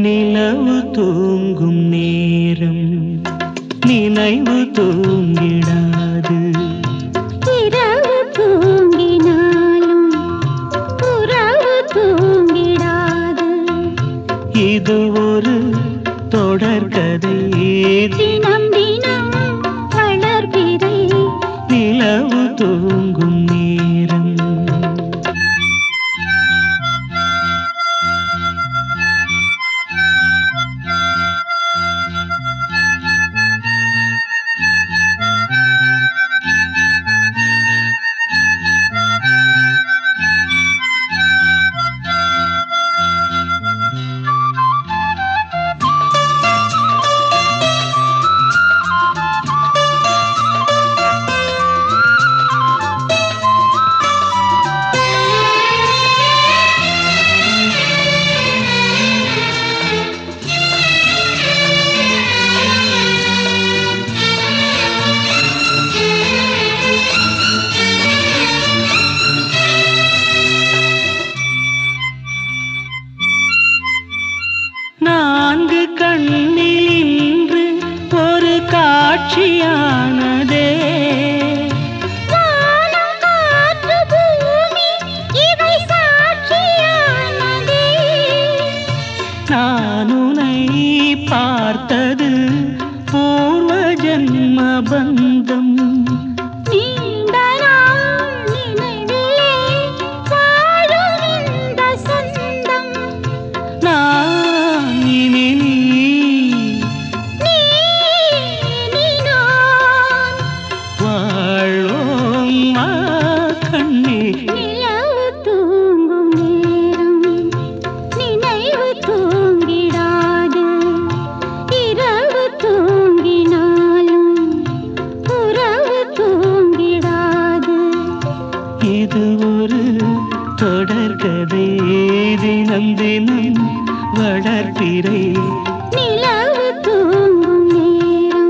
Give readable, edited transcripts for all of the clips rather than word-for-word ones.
நிலவு தூங்கும் நேரம் நினைவு தூங்கிடாது. இரவு தூங்கினாலும் உறவு தூங்கிடாது. இது ஒரு தொடர்கதை, தினம் தினம் வளர்பிறை. நிலவு தூங்கும் நேரம். நான்கு கண்ணில் இன்று ஒரு காட்சியானதே. வானம் காற்று பூமி இவை சாட்சியானதே. நான் உன்னை பார்த்தது பூர்வ ஜன்ம பந்தம். நீண்ட நாள் நினைவிலே வாழும் இந்த சொந்தம். நான் இனி நீ நான் வாழ்வோம் வா கண்ணே. நிலவு தூங்கும் நேரம் நினைவு தூங்கிடாது. இரவு தூங்கினாலும் உறவு தூங்கிடாது. இது ஒரு தொடர்கதை, தினம் தினம் வளர்பிறை. நிலவு தூங்கும் நேரம்.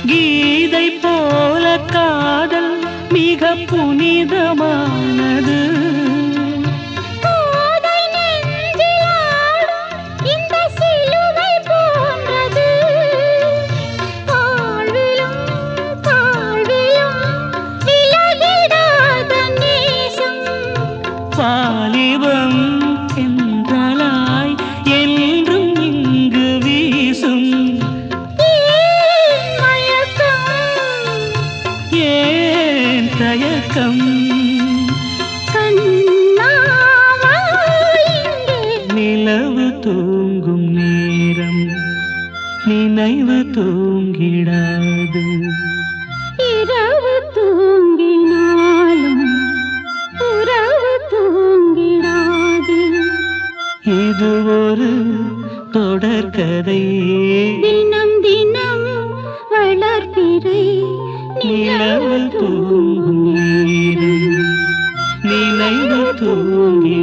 கீதை போல காதல் மிக புனிதமானது. கோதை நெஞ்சில் ஆடும் இந்த சிலுவை போன்றது. வாழ்விலும் தாழ்விலும் விலகிடாத நேசம். வாலிபம் என்றலாய் என்றும் இங்கு வீசும். ஏன் மயக்கம் ஏன் தயக்கம்? கண்ணாவா இங்கே. நிலவு தூங்கும் நேரம் நினைவு தூங்கிடாது. இரவு தூங்கினாலும் உறவு தூங்கிடாது. இது ஒரு தொடர்கதை, தினம் தினம் வளர்பிறை. நிலவு தூங்கும் நேரம் நினைவு தூங்கி